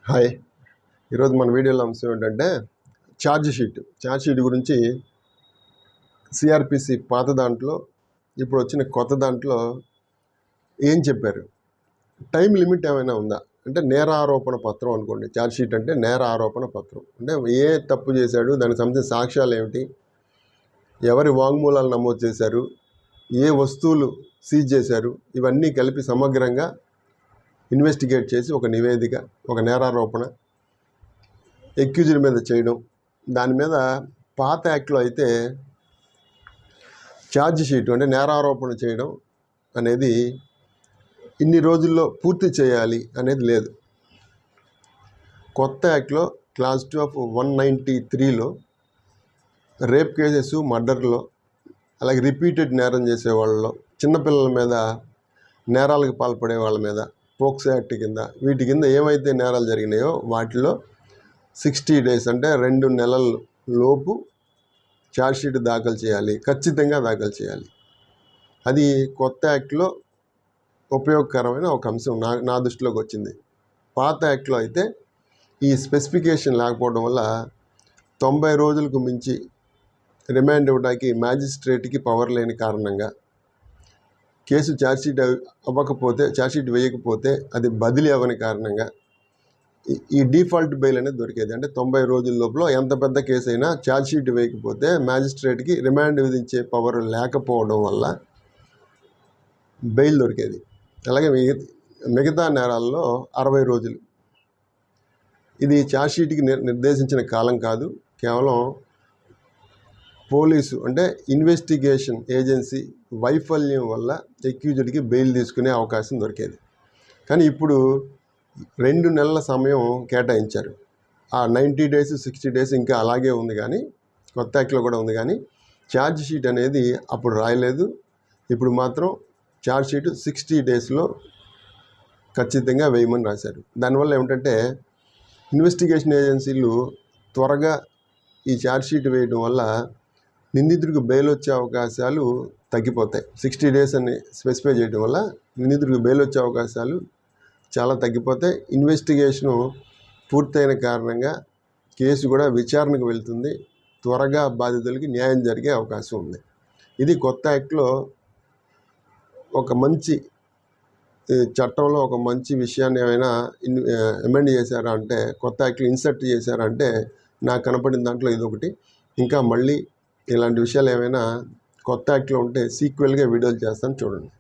Hi. ఈరోజు మన వీడియోలో అంశం ఏంటంటే ఛార్జ్ షీట్ గురించి సిఆర్పిసి పాత దాంట్లో ఇప్పుడు వచ్చిన కొత్త దాంట్లో ఏం చెప్పారు, టైం లిమిట్ ఏమైనా ఉందా అంటే నేరారోపణ పత్రం అనుకోండి. ఛార్జ్ షీట్ అంటే నేర ఆరోపణ పత్రం అంటే ఏ తప్పు చేశాడు, దానికి సంబంధించిన సాక్ష్యాలు ఏమిటి, ఎవరి వాంగ్మూలాలు నమోదు చేశారు, ఏ వస్తువులు సీజ్ చేశారు, ఇవన్నీ కలిపి సమగ్రంగా ఇన్వెస్టిగేట్ చేసి ఒక నివేదిక, ఒక నేరారోపణ ఎక్యూజ్డ్ మీద చేయడం. దాని మీద పాత యాక్ట్లో అయితే ఛార్జ్ షీట్ అంటే నేరారోపణ చేయడం అనేది ఇన్ని రోజుల్లో పూర్తి చేయాలి అనేది లేదు. కొత్త యాక్ట్లో క్లాస్ 2 ఆఫ్ 193లో రేప్ కేసెస్, మర్డర్లో, అలాగే రిపీటెడ్ నేరం చేసే వాళ్ళలో, చిన్నపిల్లల మీద నేరాలకు పాల్పడే వాళ్ళ మీద పోక్సో యాక్ట్ కింద, వీటి కింద ఏమైతే నేరాలు జరిగినాయో వాటిలో 60 డేస్ అంటే 2 నెలల లోపు ఛార్జ్షీట్ దాఖలు చేయాలి, ఖచ్చితంగా దాఖలు చేయాలి. అది కొత్త యాక్ట్లో ఉపయోగకరమైన ఒక అంశం నా దృష్టిలోకి వచ్చింది. పాత యాక్ట్లో అయితే ఈ స్పెసిఫికేషన్ లేకపోవడం వల్ల 90 రోజులకు మించి రిమాండ్ ఇవ్వడానికి మ్యాజిస్ట్రేట్కి పవర్ లేని కారణంగా కేసు ఛార్జ్షీట్ వేయకపోతే అది బదిలీ అవ్వని కారణంగా ఈ డిఫాల్ట్ బెయిల్ అనేది దొరికేది. అంటే 90 రోజుల లోపల ఎంత పెద్ద కేసు అయినా ఛార్జ్షీట్ వేయకపోతే మ్యాజిస్ట్రేట్కి రిమాండ్ విధించే పవర్ లేకపోవడం వల్ల బెయిల్ దొరికేది. అలాగే మిగతా నేరాల్లో 60 రోజులు. ఇది ఛార్జ్షీట్కి నిర్దేశించిన కాలం కాదు, కేవలం పోలీసు అంటే ఇన్వెస్టిగేషన్ ఏజెన్సీ వైఫల్యం వల్ల ఎక్యూజ్డ్కి బెయిల్ తీసుకునే అవకాశం దొరికేది. కానీ ఇప్పుడు 2 నెలల సమయం కేటాయించారు. ఆ 90 డేస్ 60 డేస్ ఇంకా అలాగే ఉంది, కానీ కొత్త యాక్ట్లో కూడా ఉంది, కానీ ఛార్జ్ షీట్ అనేది అప్పుడు రాయలేదు. ఇప్పుడు మాత్రం ఛార్జ్ షీట్ 60 డేస్లో ఖచ్చితంగా వేయమని రాశారు. దానివల్ల ఏమిటంటే ఇన్వెస్టిగేషన్ ఏజెన్సీలు త్వరగా ఈ ఛార్జ్ షీట్ వేయడం వల్ల నిందితుడికి బెయిల్ వచ్చే అవకాశాలు తగ్గిపోతాయి. 60 డేస్ అని స్పెసిఫై చేయడం వల్ల నిందితుడికి బెయిల్ వచ్చే అవకాశాలు చాలా తగ్గిపోతాయి. ఇన్వెస్టిగేషను పూర్తయిన కారణంగా కేసు కూడా విచారణకు వెళ్తుంది, త్వరగా బాధితులకి న్యాయం జరిగే అవకాశం ఉంది. ఇది కొత్త యాక్ట్లో ఒక మంచి చట్టంలో ఒక మంచి విషయాన్ని ఏమైనా అమెండ్ చేశారా అంటే, కొత్త యాక్ట్లో ఇన్సర్ట్ చేశారా అంటే నాకు కనపడిన దాంట్లో ఇదొకటి. ఇంకా మళ్ళీ ఇలాంటి విషయాలు ఏమైనా కొత్త యాక్ట్లో ఉంటే సీక్వెల్గా వీడియోలు చేస్తాను, చూడండి.